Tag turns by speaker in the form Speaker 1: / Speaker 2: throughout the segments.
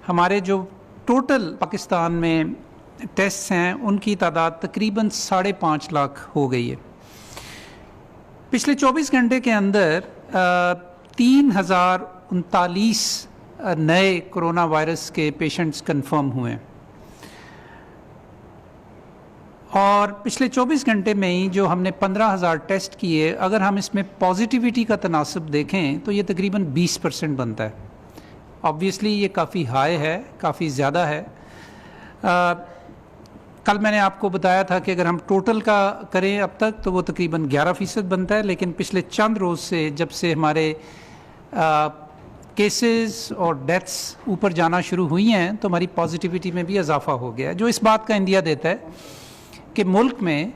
Speaker 1: ہمارے جو ٹوٹل پاکستان میں ٹیسٹ ہیں ان کی تعداد تقریباً 5.5 لاکھ ہو گئی ہے۔ پچھلے 24 گھنٹے کے اندر 3039 نئے کرونا وائرس کے پیشنٹس کنفرم ہوئے ہیں، اور پچھلے 24 گھنٹے میں ہی جو ہم نے 15,000 ٹیسٹ کیے، اگر ہم اس میں پازیٹیوٹی کا تناسب دیکھیں تو یہ تقریباً 20% بنتا ہے۔ آبویسلی یہ کافی ہائی ہے، کافی زیادہ ہے۔ کل میں نے آپ کو بتایا تھا کہ اگر ہم ٹوٹل کا کریں اب تک تو وہ تقریباً 11% بنتا ہے، لیکن پچھلے چند روز سے جب سے ہمارے کیسز اور ڈیتھس اوپر جانا شروع ہوئی ہیں تو ہماری پازیٹیوٹی میں بھی اضافہ ہو گیا ہے، جو اس بات کا اندیا دیتا ہے کہ ملک میں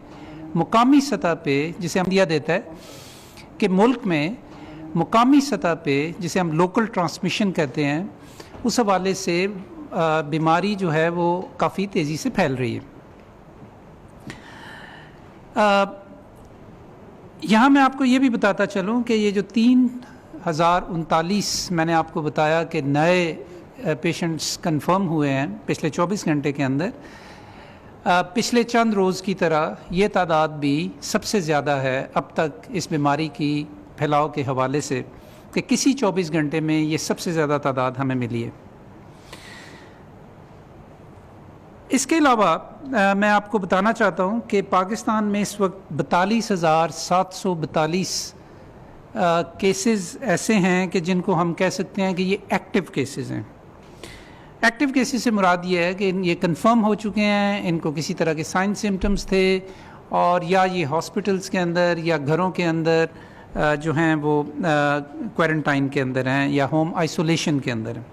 Speaker 1: مقامی سطح پہ جسے مقامی سطح پہ جسے ہم لوکل ٹرانسمیشن کہتے ہیں، اس حوالے سے بیماری جو ہے وہ کافی تیزی سے پھیل رہی ہے۔ یہاں میں آپ کو یہ بھی بتاتا چلوں کہ یہ جو 3039 میں نے آپ کو بتایا کہ نئے پیشنٹس کنفرم ہوئے ہیں پچھلے 24 گھنٹے کے اندر، پچھلے چند روز کی طرح یہ تعداد بھی سب سے زیادہ ہے اب تک اس بیماری کی پھیلاؤ کے حوالے سے، کہ کسی 24 گھنٹے میں یہ سب سے زیادہ تعداد ہمیں ملی ہے۔ اس کے علاوہ میں آپ کو بتانا چاہتا ہوں کہ پاکستان میں اس وقت 42,742 کیسز ایسے ہیں کہ جن کو ہم کہہ سکتے ہیں کہ یہ ایکٹیو کیسز ہیں۔ ایکٹیو کیسز سے مراد یہ ہے کہ یہ کنفرم ہو چکے ہیں، ان کو کسی طرح کے سائن سمٹمز تھے، اور یا یہ ہاسپٹلس کے اندر یا گھروں کے اندر جو ہیں وہ کوارنٹائن کے اندر ہیں یا ہوم آئسولیشن کے اندر ہیں۔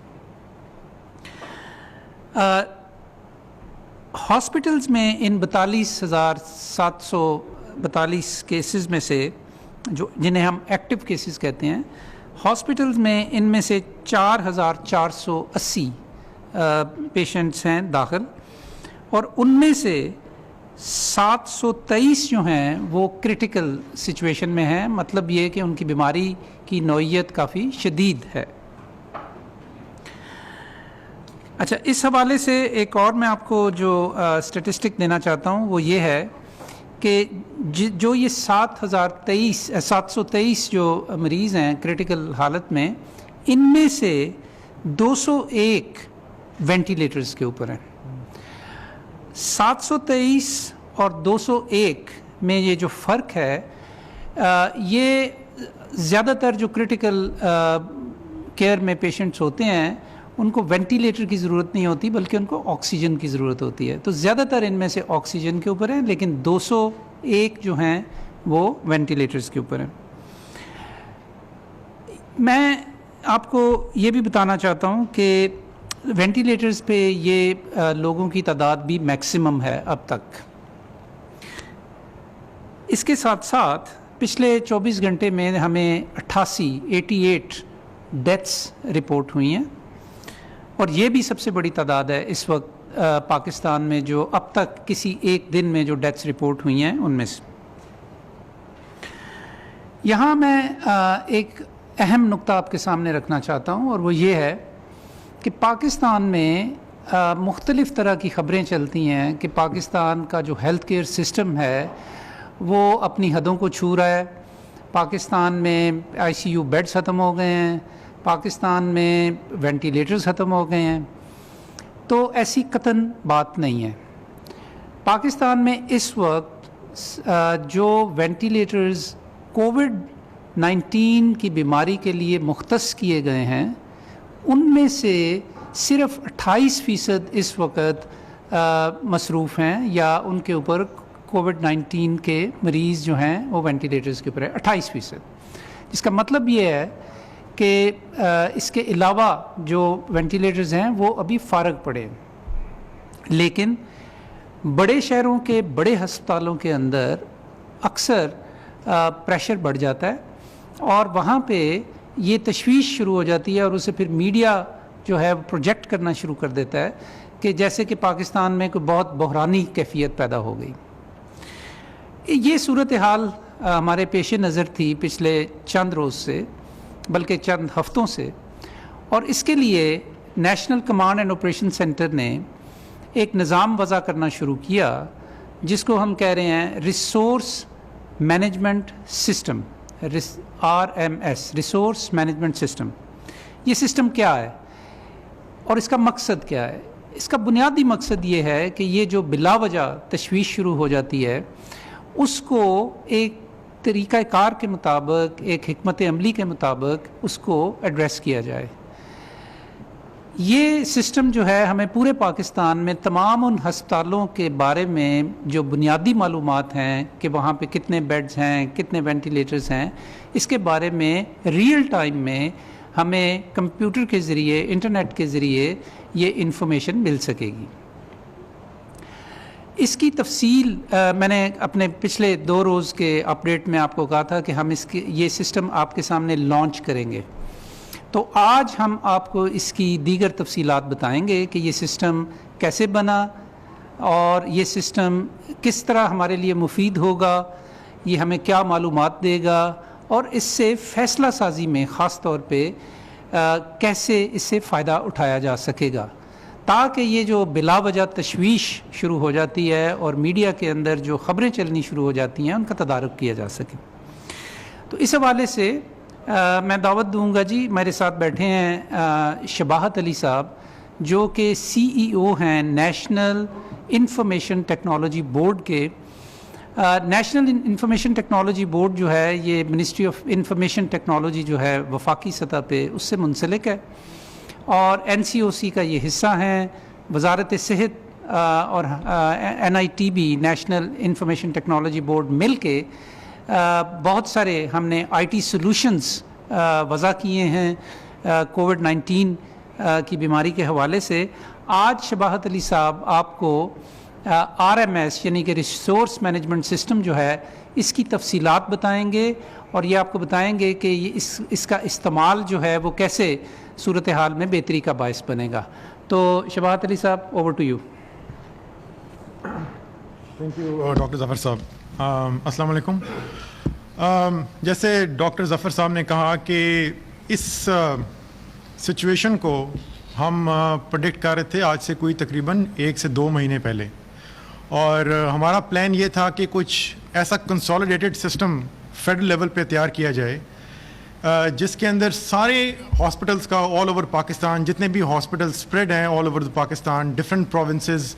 Speaker 1: ہاسپٹلز میں ان 42,742 کیسز میں سے جنہیں ہم ایکٹیو کیسز کہتے ہیں، ہاسپٹلز میں ان میں سے 4,480 پیشنٹس ہیں داخل، اور ان میں سے 723 جو ہیں وہ کرٹیکل سچویشن میں ہیں، مطلب یہ کہ ان کی بیماری کی نوعیت کافی شدید ہے۔ اچھا، اس حوالے سے ایک اور میں آپ کو جو اسٹیٹسٹک دینا چاہتا ہوں وہ یہ ہے کہ جو یہ 723 جو مریض ہیں کرٹیکل حالت میں، ان میں سے 201 وینٹیلیٹرز کے اوپر ہیں۔ 723 اور 201 میں یہ جو فرق ہے، یہ زیادہ تر جو کرٹیکل کیئر میں پیشنٹس ہوتے ہیں ان کو وینٹیلیٹر کی ضرورت نہیں ہوتی بلکہ ان کو آکسیجن کی ضرورت ہوتی ہے، تو زیادہ تر ان میں سے آکسیجن کے اوپر ہیں، لیکن 201 جو ہیں وہ وینٹیلیٹرز کے اوپر ہیں۔ میں آپ کو یہ بھی بتانا چاہتا ہوں کہ وینٹیلیٹرز پہ یہ لوگوں کی تعداد بھی میکسیمم ہے اب تک۔ اس کے ساتھ ساتھ پچھلے 24 گھنٹے میں ہمیں 88 ڈیتھس رپورٹ ہوئی ہیں، اور یہ بھی سب سے بڑی تعداد ہے اس وقت پاکستان میں جو اب تک کسی ایک دن میں جو ڈیتھس رپورٹ ہوئی ہیں ان میں سے۔ یہاں میں ایک اہم نقطہ آپ کے سامنے رکھنا چاہتا ہوں، اور وہ یہ ہے کہ پاکستان میں مختلف طرح کی خبریں چلتی ہیں کہ پاکستان کا جو ہیلتھ کیئر سسٹم ہے وہ اپنی حدوں کو چھو رہا ہے، پاکستان میں ICU بیڈز ختم ہو گئے ہیں، پاکستان میں وینٹیلیٹرز ختم ہو گئے ہیں، تو ایسی قطعاً بات نہیں ہے۔ پاکستان میں اس وقت جو وینٹیلیٹرز کووڈ-19 کی بیماری کے لیے مختص کیے گئے ہیں ان میں سے صرف 28% اس وقت مصروف ہیں یا ان کے اوپر کووڈ-19 کے مریض جو ہیں وہ وینٹیلیٹرز کے اوپر ہے، 28%، جس کا مطلب یہ ہے کہ اس کے علاوہ جو وینٹیلیٹرز ہیں وہ ابھی فارغ پڑے ہیں، لیکن بڑے شہروں کے بڑے ہسپتالوں کے اندر اکثر پریشر بڑھ جاتا ہے، اور وہاں پہ یہ تشویش شروع ہو جاتی ہے، اور اسے پھر میڈیا جو ہے پروجیکٹ کرنا شروع کر دیتا ہے کہ جیسے کہ پاکستان میں کوئی بہت بحرانی کیفیت پیدا ہو گئی۔ یہ صورتحال ہمارے پیش نظر تھی پچھلے چند روز سے، بلکہ چند ہفتوں سے، اور اس کے لیے national command and operation centre نے ایک نظام وضع کرنا شروع کیا جس کو ہم کہہ رہے ہیں resource management system, RMS، resource management system. یہ سسٹم کیا ہے اور اس کا مقصد کیا ہے؟ اس کا بنیادی مقصد یہ ہے کہ یہ جو بلا وجہ تشویش شروع ہو جاتی ہے اس کو ایک طریقہ کار کے مطابق، ایک حکمت عملی کے مطابق اس کو ایڈریس کیا جائے۔ یہ سسٹم جو ہے ہمیں پورے پاکستان میں تمام ان ہسپتالوں کے بارے میں جو بنیادی معلومات ہیں کہ وہاں پہ کتنے بیڈز ہیں، کتنے وینٹیلیٹرز ہیں، اس کے بارے میں ریئل ٹائم میں ہمیں کمپیوٹر کے ذریعے، انٹرنیٹ کے ذریعے یہ انفارمیشن مل سکے گی۔ اس کی تفصیل میں نے اپنے پچھلے 2 روز کے اپڈیٹ میں آپ کو کہا تھا کہ ہم یہ سسٹم آپ کے سامنے لانچ کریں گے، تو آج ہم آپ کو اس کی دیگر تفصیلات بتائیں گے کہ یہ سسٹم کیسے بنا اور یہ سسٹم کس طرح ہمارے لیے مفید ہوگا، یہ ہمیں کیا معلومات دے گا اور اس سے فیصلہ سازی میں خاص طور پہ کیسے اس سے فائدہ اٹھایا جا سکے گا، تاکہ یہ جو بلا وجہ تشویش شروع ہو جاتی ہے اور میڈیا کے اندر جو خبریں چلنی شروع ہو جاتی ہیں ان کا تدارک کیا جا سکے۔ تو اس حوالے سے میں دعوت دوں گا جی، میرے ساتھ بیٹھے ہیں شباہت علی صاحب جو کہ CEO ہیں نیشنل انفارمیشن ٹیکنالوجی بورڈ کے۔ نیشنل انفارمیشن ٹیکنالوجی بورڈ جو ہے یہ منسٹری آف انفارمیشن ٹیکنالوجی جو ہے وفاقی سطح پہ اس سے منسلک ہے، اور NCOC کا یہ حصہ ہیں۔ وزارت صحت اور NITB national information technology board مل کے بہت سارے ہم نے IT سولوشنز وضع کیے ہیں کووڈ-19 کی بیماری کے حوالے سے۔ آج شباہت علی صاحب آپ کو RMS یعنی کہ ریسورس مینجمنٹ سسٹم جو ہے اس کی تفصیلات بتائیں گے، اور یہ آپ کو بتائیں گے کہ اس کا استعمال جو ہے وہ کیسے صورتحال میں بہتری کا باعث بنے گا۔ تو شباہت علی صاحب، over to you.
Speaker 2: Thank you doctor Zafar صاحب۔ السلام علیکم۔ جیسے ڈاکٹر ظفر صاحب نے کہا کہ اس سچویشن کو ہم پریڈکٹ کر رہے تھے آج سے کوئی تقریباً 1 سے 2 مہینے پہلے، اور ہمارا پلان یہ تھا کہ کچھ ایسا کنسالیڈیٹڈ سسٹم فیڈرل لیول پہ تیار کیا جائے جس کے اندر سارے ہاسپٹلس کا آل اوور پاکستان، جتنے بھی ہاسپٹل اسپریڈ ہیں all over Pakistan different provinces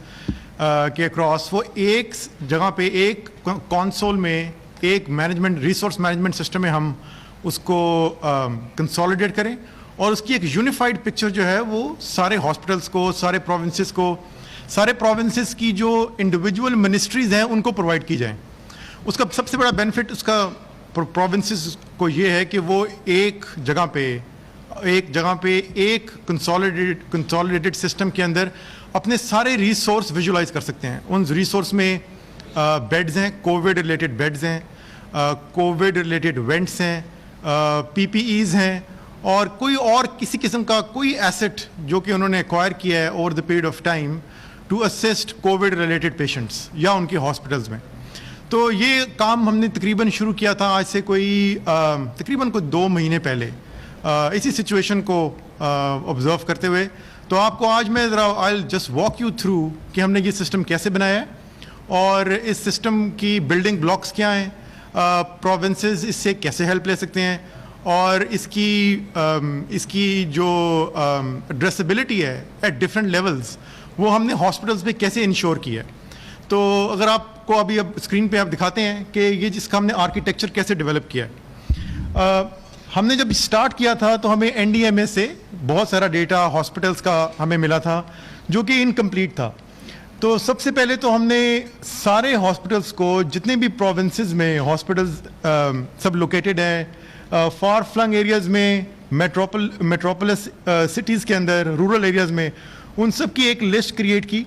Speaker 2: کے اکراس، وہ ایک جگہ پہ ایک کونسول میں ایک مینجمنٹ ریسورس مینجمنٹ سسٹم میں ہم اس کو کنسالیڈیٹ کریں، اور اس کی ایک یونیفائڈ پکچر جو ہے وہ سارے ہاسپٹلس کو، سارے پروونسز کو، سارے پروونسز کی جو انڈیویجول منسٹریز ہیں ان کو پرووائڈ کی جائیں۔ اس کا سب سے بڑا بینیفٹ اس کا پروونسز کو یہ ہے کہ وہ ایک جگہ پہ ایک کنسالیڈیٹڈ سسٹم کے اندر اپنے سارے ریسورس ویژولائز کر سکتے ہیں۔ ان ریسورس میں بیڈز ہیں، کووڈ ریلیٹڈ بیڈز ہیں، کووڈ ریلیٹڈ وینٹس ہیں، PPEs ہیں، اور کوئی اور کسی قسم کا کوئی ایسٹ جو کہ انہوں نے ایکوائر کیا ہے over the period of time to assist covid related patients یا ان کے ہاسپٹلز میں۔ تو یہ کام ہم نے تقریباً شروع کیا تھا آج سے تقریباً 2 مہینے پہلے، اسی سچویشن کو آبزرو کرتے ہوئے۔ تو آپ کو آج میں ذرا I just walk you through کہ ہم نے یہ سسٹم کیسے بنایا ہے اور اس سسٹم کی بلڈنگ بلاکس کیا ہیں، پروونسز اس سے کیسے ہیلپ لے سکتے ہیں، اور اس کی جو ایڈریسبلٹی ہے ایٹ ڈفرینٹ لیولز وہ ہم نے ہاسپٹلس پہ کیسے انشور کیا ہے۔ تو اگر آپ کو اب اسکرین پہ آپ دکھاتے ہیں کہ یہ جس کا ہم نے آرکیٹیکچر کیسے ڈیولپ کیا ہے۔ ہم نے جب اسٹارٹ کیا تھا تو ہمیں NDMA سے بہت سارا ڈیٹا ہاسپٹلس کا ہمیں ملا تھا جو کہ انکمپلیٹ تھا۔ تو سب سے پہلے تو ہم نے سارے ہاسپٹلس کو، جتنے بھی پروونسز میں ہاسپٹلس سب لوکیٹڈ ہیں، فار فلنگ ایریاز میں، میٹروپولس سٹیز کے اندر، رورل ایریاز میں، ان سب کی ایک لسٹ کریٹ کی۔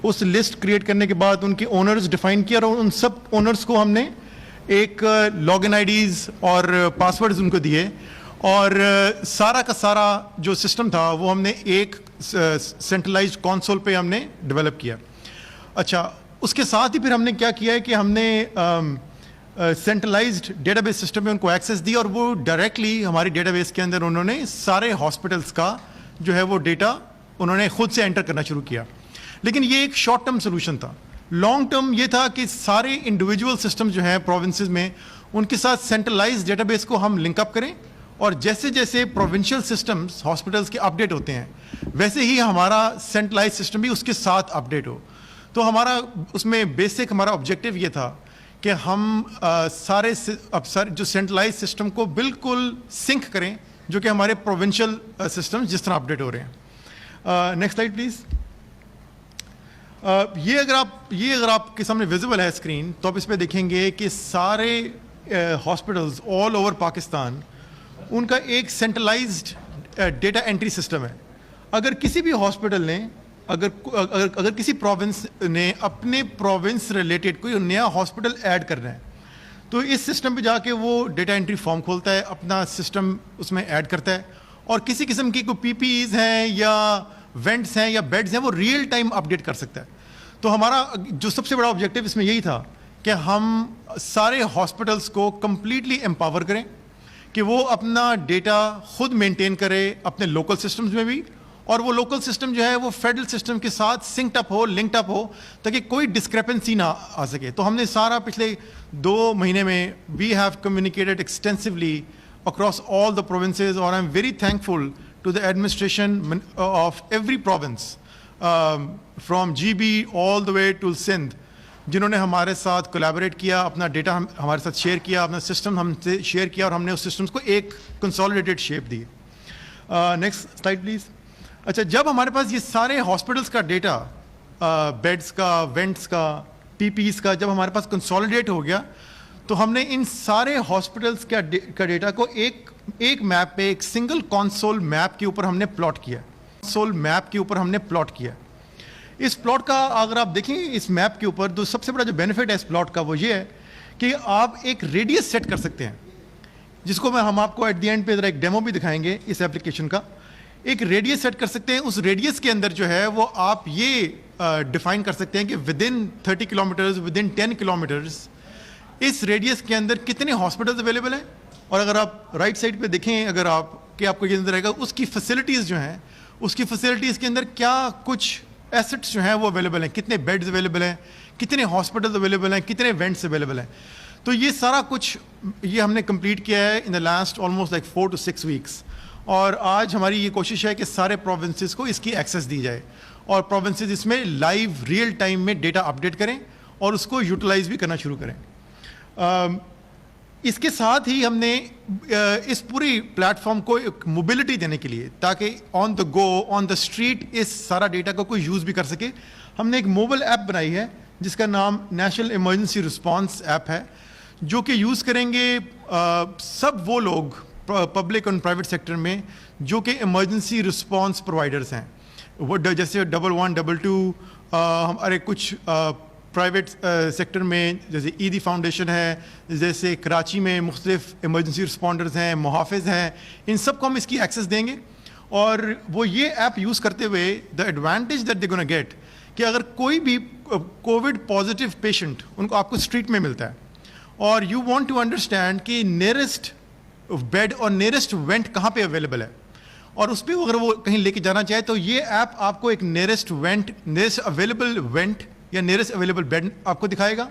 Speaker 2: اس لسٹ کریٹ کرنے کے بعد ان کے اونرز ڈیفائن کیا، اور ان سب اونرز کو ہم نے ایک لاگ ان IDs اور پاسورڈز ان کو دیے، اور سارا کا سارا جو سسٹم تھا وہ ہم نے ایک سینٹرلائزڈ کونسول پہ ہم نے ڈیولپ کیا۔ اچھا، اس کے ساتھ ہی پھر ہم نے کیا کیا ہے کہ ہم نے سینٹرلائزڈ ڈیٹا بیس سسٹم میں ان کو ایکسیس دی، اور وہ ڈائریکٹلی ہماری ڈیٹا بیس کے اندر انہوں نے سارے ہاسپٹلس کا جو ہے وہ ڈیٹا انہوں نے خود سے انٹر کرنا شروع کیا. لیکن یہ ایک شارٹ ٹرم سولوشن تھا. لانگ ٹرم یہ تھا کہ سارے انڈیویجول سسٹم جو ہیں پروونسز میں ان کے ساتھ سینٹرلائز ڈیٹا بیس کو ہم لنک اپ کریں, اور جیسے جیسے پروونشل سسٹمز ہاسپٹلس کے اپڈیٹ ہوتے ہیں ویسے ہی ہمارا سینٹرلائز سسٹم بھی اس کے ساتھ اپڈیٹ ہو. تو ہمارا اس میں بیسک ہمارا آبجیکٹیو یہ تھا کہ ہم سارے جو سینٹرلائز سسٹم کو بالکل سنک کریں جو کہ ہمارے پروونشل سسٹم جس طرح اپڈیٹ ہو رہے ہیں. Next slide please. یہ اگر آپ کے سامنے ویزیبل ہے اسکرین تو آپ اس پہ دیکھیں گے کہ سارے ہاسپٹلز آل اوور پاکستان ان کا ایک سینٹرلائزڈ ڈیٹا انٹری سسٹم ہے. اگر کسی بھی ہاسپٹل نے اگر کسی پروونس نے اپنے پروونس ریلیٹڈ کوئی نیا ہاسپٹل ایڈ کرنا ہے تو اس سسٹم پہ جا کے وہ ڈیٹا انٹری فارم کھولتا ہے, اپنا سسٹم اس میں ایڈ کرتا ہے, اور کسی قسم کی کوئی پی پی ایز ہیں یا وینٹس ہیں یا بیڈز ہیں وہ ریئل ٹائم اپڈیٹ کر سکتا ہے. تو ہمارا جو سب سے بڑا آبجیکٹیو اس میں یہی تھا کہ ہم سارے ہاسپٹلس کو کمپلیٹلی امپاور کریں کہ وہ اپنا ڈیٹا خود مینٹین کرے اپنے لوکل سسٹمز میں بھی, اور وہ لوکل سسٹم جو ہے وہ فیڈرل سسٹم کے ساتھ سنکڈ اپ ہو, لنکڈ اپ ہو, تاکہ کوئی ڈسکریپنسی نہ آ سکے. تو ہم نے سارا پچھلے 2 مہینے میں we have communicated extensively across all the provinces, اور I am very thankful to the administration of every province from G B all the way to Sindh, جنہوں نے ہمارے ساتھ کولیبوریٹ کیا, اپنا ڈیٹا ہمارے ساتھ شیئر کیا, اپنا سسٹم ہم سے شیئر کیا, اور ہم نے اس سسٹمس کو ایک consolidated shape the. Next slide please. اچھا, جب ہمارے پاس یہ سارے ہاسپٹلس کا ڈیٹا, بیڈس کا, وینٹس کا, پی پیز کا جب ہمارے پاس کنسالیڈیٹ ہو گیا تو ہم نے ان سارے ہاسپٹلس کا ڈیٹا کو ایک میپ پہ, ایک سنگل کانسول میپ کے اوپر ہم نے پلاٹ کیا. کانسول میپ کے اوپر ہم نے پلاٹ کیا. اس پلاٹ کا اگر آپ دیکھیں اس میپ کے اوپر تو سب سے بڑا جو بینیفٹ ہے اس پلاٹ کا وہ یہ ہے کہ آپ ایک ریڈیس سیٹ کر سکتے ہیں, جس کو ہم آپ کو ایٹ دی اینڈ پہ ذرا ایک ڈیمو بھی دکھائیں گے اس ایپلیکیشن کا. ایک ریڈیس سیٹ کر سکتے ہیں. اس ریڈیس کے اندر جو ہے وہ آپ یہ ڈیفائن کر سکتے ہیں کہ within 30 kilometres, within 10 kilometres اس ریڈیس کے اندر کتنے ہاسپٹلز اویلیبل ہیں. اور اگر آپ رائٹ سائڈ پہ دیکھیں, اگر آپ کہ آپ کو یہ نظر آئے گا اس کی فیسلٹیز جو ہیں, اس کی فیسلٹیز کے اندر کیا کچھ ایسٹس جو ہیں وہ اویلیبل ہیں, کتنے بیڈز اویلیبل ہیں, کتنے ہاسپٹلز اویلیبل ہیں, کتنے وینٹس اویلیبل ہیں. تو یہ سارا کچھ یہ ہم نے کمپلیٹ کیا ہے in the last almost like 4 to 6 weeks. اور آج ہماری یہ کوشش ہے کہ سارے پروونسز کو اس کی ایکسیس دی جائے, اور پروونسز اس میں لائیو ریئل ٹائم میں ڈیٹا اپڈیٹ کریں اور اس کو یوٹیلائز بھی کرنا شروع کریں. اس کے ساتھ ہی ہم نے اس پوری پلیٹ فارم کو ایک موبلٹی دینے کے لیے, تاکہ آن دا گو, آن دا اسٹریٹ اس سارا ڈیٹا کو کوئی یوز بھی کر سکے, ہم نے ایک موبائل ایپ بنائی ہے جس کا نام نیشنل ایمرجنسی رسپانس ایپ ہے, جو کہ یوز کریں گے سب وہ لوگ پبلک اور پرائیویٹ سیکٹر میں جو کہ ایمرجنسی رسپانس پرووائڈرز ہیں, وہ جیسے 112, 122, ہمارے کچھ پرائیویٹ سیکٹر میں جیسے ایدی فاؤنڈیشن ہے, جیسے کراچی میں مختلف ایمرجنسی رسپانڈرز ہیں, محافظ ہیں, ان سب کو ہم اس کی ایکسیس دیں گے. اور وہ یہ ایپ یوز کرتے ہوئے the advantage that they gonna get کہ اگر کوئی بھی کووڈ پازیٹیو پیشنٹ ان کو آپ کو اسٹریٹ میں ملتا ہے اور یو وانٹ ٹو انڈرسٹینڈ کہ نیئرسٹ بیڈ اور نیئرسٹ وینٹ کہاں پہ اویلیبل ہے, اور اس پہ اگر وہ کہیں لے کے جانا چاہے تو یہ ایپ آپ کو ایک nearest went, nearest available went یا نیئرسٹ اویلیبل بیڈ آپ کو دکھائے گا,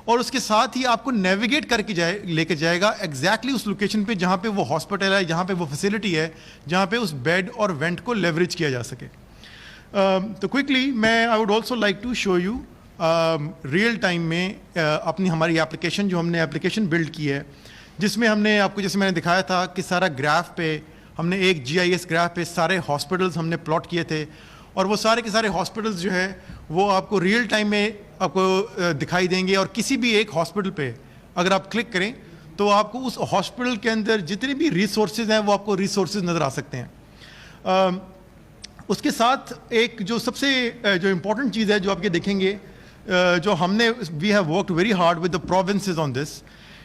Speaker 2: اور اس کے ساتھ ہی آپ کو نیویگیٹ کر کے لے کے جائے گا ایگزیکٹلی اس لوکیشن پہ جہاں پہ وہ ہاسپٹل ہے, جہاں پہ وہ فیسلٹی ہے, جہاں پہ اس بیڈ اور وینٹ کو لیوریج کیا جا سکے. تو کوئکلی میں I would also like to show you real time میں اپنی ہماری ایپلیکیشن, جو ہم نے ایپلیکیشن بلڈ کی ہے, جس میں ہم نے آپ کو جیسے میں نے دکھایا تھا کہ سارا گراف پہ ہم نے ایک GIS گراف پہ سارے ہاسپٹلز ہم نے پلاٹ کیے تھے, اور وہ سارے کے سارے ہاسپٹلز جو ہے وہ آپ کو ریئل ٹائم میں آپ کو دکھائی دیں گے. اور کسی بھی ایک ہاسپٹل پہ اگر آپ کلک کریں تو آپ کو اس ہاسپٹل کے اندر جتنے بھی ریسورسز ہیں وہ آپ کو ریسورسز نظر آ سکتے ہیں. اس کے ساتھ ایک جو سب سے جو امپورٹنٹ چیز ہے جو آپ یہ دیکھیں گے, جو ہم نے we have worked very hard with the provinces on this,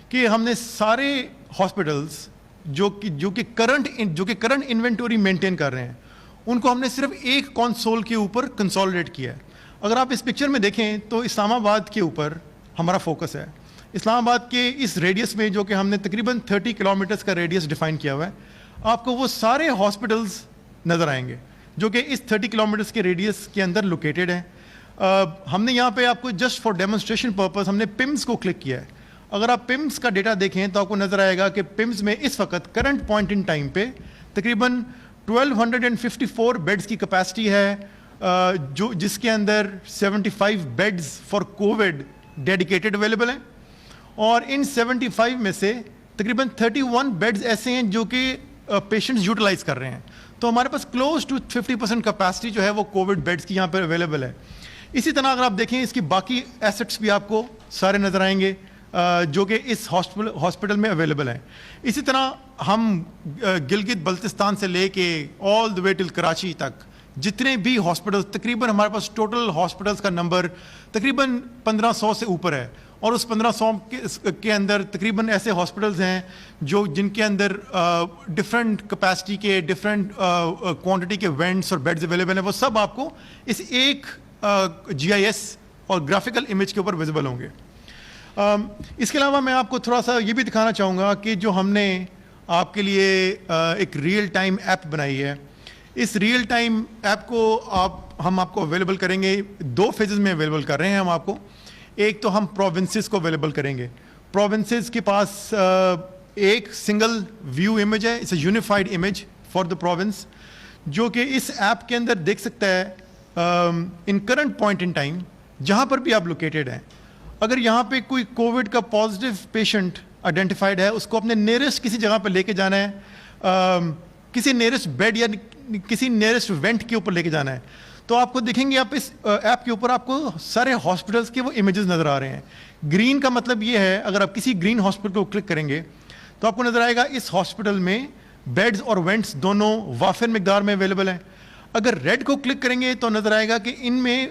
Speaker 2: کہ ہم نے سارے ہاسپٹلس جو کہ کرنٹ انوینٹوری مینٹین کر رہے ہیں ان کو ہم نے صرف ایک کنسول کے اوپر کنسالیڈیٹ کیا ہے. اگر آپ اس پکچر میں دیکھیں تو اسلام آباد کے اوپر ہمارا فوکس ہے. اسلام آباد کے اس ریڈیس میں جو کہ ہم نے تقریباً 30 کلومیٹرز کا ریڈیس ڈیفائن کیا ہوا ہے, آپ کو وہ سارے ہاسپٹلز نظر آئیں گے جو کہ اس 30 کلومیٹرز کے ریڈیس کے اندر لوکیٹڈ ہے. ہم نے یہاں پہ آپ کو جسٹ فار ڈیمونسٹریشن پرپز ہم نے پمس کو کلک کیا ہے. اگر آپ پمس کا ڈیٹا دیکھیں تو آپ کو نظر آئے گا کہ پمس میں اس وقت کرنٹ پوائنٹ ان ٹائم پہ تقریباً 1254 بیڈز کی کیپیسٹی ہے, جس کے اندر 75 beds for Covid dedicated available ہیں, اور ان 75 میں سے تقریباً 31 بیڈز ایسے ہیں جو کہ پیشنٹس یوٹیلائز کر رہے ہیں. تو ہمارے پاس کلوز ٹو 50% کیپیسٹی جو ہے وہ کووڈ بیڈز کی یہاں پر اویلیبل ہے. اسی طرح اگر آپ دیکھیں اس کی باقی ایسٹس بھی آپ کو سارے نظر آئیں گے جو کہ اس ہاسپٹل میں اویلیبل ہیں. اسی طرح ہم گلگت بلتستان سے لے کے آل دا وے ٹل کراچی تک جتنے بھی ہاسپٹلس, تقریباً ہمارے پاس ٹوٹل ہاسپٹلس کا نمبر تقریباً 1500 سے اوپر ہے, اور اس 1500 کے اندر تقریباً ایسے ہاسپٹلس ہیں جن کے اندر ڈفرینٹ کیپیسٹی کے ڈفرینٹ کوانٹٹی کے وینٹس اور بیڈز اویلیبل ہیں. وہ سب آپ کو اس ایک GIS اور گرافیکل امیج کے اوپر ویزیبل ہوں گے. اس کے علاوہ میں آپ کو تھوڑا سا یہ بھی دکھانا چاہوں گا کہ جو ہم نے آپ کے لیے ایک ریئل ٹائم ایپ بنائی ہے. اس ریئل ٹائم ایپ کو ہم آپ کو اویلیبل کریں گے, 2 فیزز میں اویلیبل کر رہے ہیں ہم آپ کو. ایک تو ہم پروونسز کو اویلیبل کریں گے. پروونسز کے پاس ایک سنگل ویو امیج ہے, it's a unified image for the province, جو کہ اس ایپ کے اندر دیکھ سکتا ہے in current point in time جہاں پر بھی آپ لوکیٹڈ ہیں. اگر یہاں پہ کوئی کووڈ کا پازیٹیو پیشنٹ آئیڈینٹیفائڈ ہے, اس کو اپنے نیئرسٹ کسی جگہ پہ لے کے جانا ہے, کسی نیئرسٹ بیڈ یا کسی نیئرسٹ وینٹ کے اوپر لے کے جانا ہے, تو آپ کو دیکھیں گے آپ اس ایپ کے اوپر آپ کو سارے ہاسپٹلس کے وہ امیجز نظر آ رہے ہیں. گرین کا مطلب یہ ہے, اگر آپ کسی گرین ہاسپٹل کو کلک کریں گے تو آپ کو نظر آئے گا اس ہاسپٹل میں بیڈز اور وینٹس دونوں وافر مقدار میں اویلیبل ہیں. اگر ریڈ کو کلک کریں گے تو نظر آئے گا کہ ان میں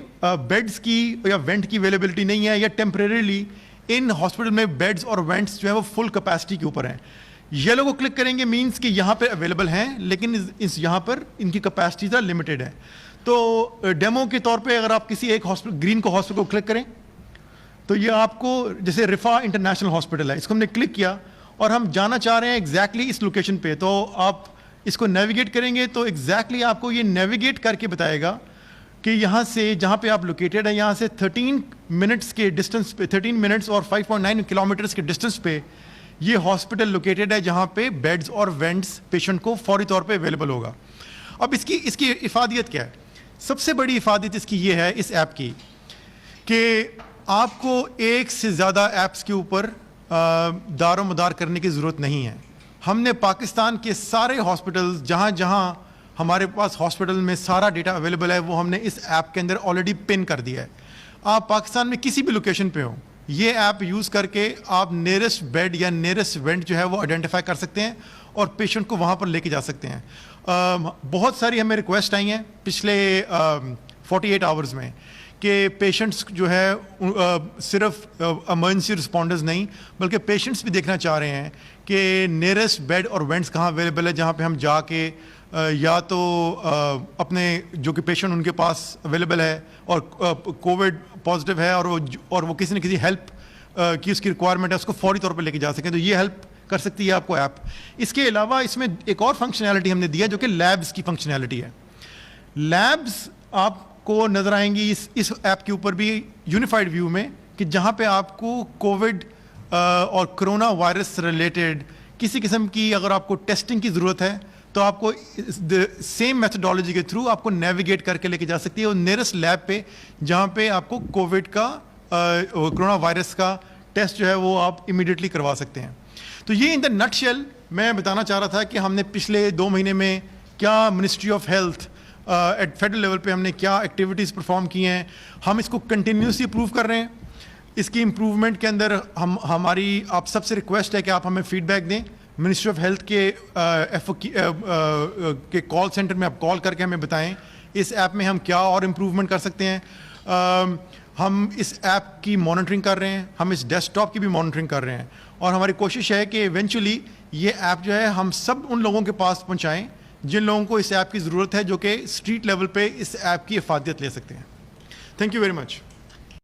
Speaker 2: بیڈز کی یا وینٹ کی اویلیبلٹی نہیں ہے, یا ٹیمپریریلی ان ہاسپٹل میں بیڈز اور وینٹس جو ہے وہ فل کیپیسٹی کے اوپر ہیں. یلو کو کلک کریں گے مینس کہ یہاں پہ اویلیبل ہیں لیکن یہاں پر ان کی کیپیسٹیز لمیٹڈ ہے. تو ڈیمو کے طور پہ اگر آپ کسی ایک ہاسپٹل گرین کو ہاسپٹل کو کلک کریں تو یہ آپ کو, جیسے رفا انٹرنیشنل ہاسپٹل ہے, اس کو ہم نے کلک کیا اور ہم جانا چاہ رہے ہیں ایگزیکٹلی اس لوکیشن پہ, تو آپ اس کو نیویگیٹ کریں گے تو ایگزیکٹلی آپ کو یہ نیویگیٹ کر کے بتائے گا کہ یہاں سے جہاں پہ آپ لوکیٹڈ ہیں یہاں سے 13 منٹس کے ڈسٹینس پہ, 13 منٹس اور 5.9 کلومیٹرس کے ڈسٹینس پہ یہ ہاسپٹل لوکیٹڈ ہے جہاں پہ بیڈز اور وینٹس پیشنٹ کو فوری طور پہ اویلیبل ہوگا. اب اس کی افادیت کیا ہے؟ سب سے بڑی افادیت اس کی یہ ہے اس ایپ کی کہ آپ کو ایک سے زیادہ ایپس کے اوپر دار و مدار کرنے کی ضرورت نہیں ہے. ہم نے پاکستان کے سارے ہاسپٹلز جہاں جہاں ہمارے پاس ہاسپٹل میں سارا ڈیٹا اویلیبل ہے وہ ہم نے اس ایپ کے اندر آلریڈی پن کر دیا ہے. آپ پاکستان میں کسی بھی لوکیشن پہ ہوں, یہ ایپ یوز کر کے آپ نیئرسٹ بیڈ یا نیئرسٹ وینٹ جو ہے وہ آئیڈینٹیفائی کر سکتے ہیں اور پیشنٹ کو وہاں پر لے کے جا سکتے ہیں. بہت ساری ہمیں ریکویسٹ آئی ہیں پچھلے 48 آورز میں کہ پیشنٹس جو ہے صرف ایمرجنسی رسپونڈرز نہیں بلکہ پیشنٹس بھی دیکھنا چاہ رہے ہیں کہ نیئرسٹ بیڈ اور وینٹس کہاں اویلیبل ہے جہاں پہ ہم جا کے یا تو اپنے جو کہ پیشنٹ ان کے پاس اویلیبل ہے اور کووڈ پازیٹیو ہے اور وہ کسی نہ کسی ہیلپ کی اس کی ریکوائرمنٹ ہے اس کو فوری طور پہ لے کے جا سکیں, تو یہ ہیلپ کر سکتی ہے آپ کو ایپ. اس کے علاوہ اس میں ایک اور فنکشنالٹی ہم نے دیا جو کہ لیبس کی فنکشنالٹی ہے. لیبس آپ کو نظر آئیں گی اس ایپ کے اوپر بھی یونیفائڈ ویو میں کہ جہاں پہ آپ کو کووڈ اور کرونا وائرس سے ریلیٹڈ کسی قسم کی اگر آپ کو ٹیسٹنگ کی ضرورت ہے تو آپ کو سیم میتھڈالوجی کے تھرو آپ کو نیویگیٹ کر کے لے کے جا سکتی ہے اور نیئرسٹ لیب پہ جہاں پہ آپ کو کووڈ کا کرونا وائرس کا ٹیسٹ جو ہے وہ آپ امیڈیٹلی کروا سکتے ہیں. تو یہ ان دا نٹ شیل میں بتانا چاہ رہا تھا کہ ہم نے پچھلے 2 مہینے میں کیا ministry of health at federal level پہ ہم نے کیا ایکٹیویٹیز پرفارم کی ہیں. ہم اس کو کنٹینیوسلی امپروو کر رہے ہیں. اس کی امپروومنٹ کے اندر ہماری آپ سب سے ریکویسٹ ہے کہ آپ ہمیں فیڈ بیک دیں. منسٹری آف ہیلتھ کے کال سینٹر میں آپ کال کر کے ہمیں بتائیں اس ایپ میں ہم کیا اور امپروومنٹ کر سکتے ہیں. ہم اس ایپ کی مانیٹرنگ کر رہے ہیں, ہم اس ڈیسک ٹاپ کی بھی مانیٹرنگ کر رہے ہیں اور ہماری کوشش ہے کہ ایونچولی یہ ایپ جو ہے ہم سب ان لوگوں کے پاس پہنچائیں جن لوگوں کو اس ایپ کی ضرورت ہے جو کہ اسٹریٹ لیول پہ اس ایپ کی افادیت لے سکتے ہیں. Thank you very much.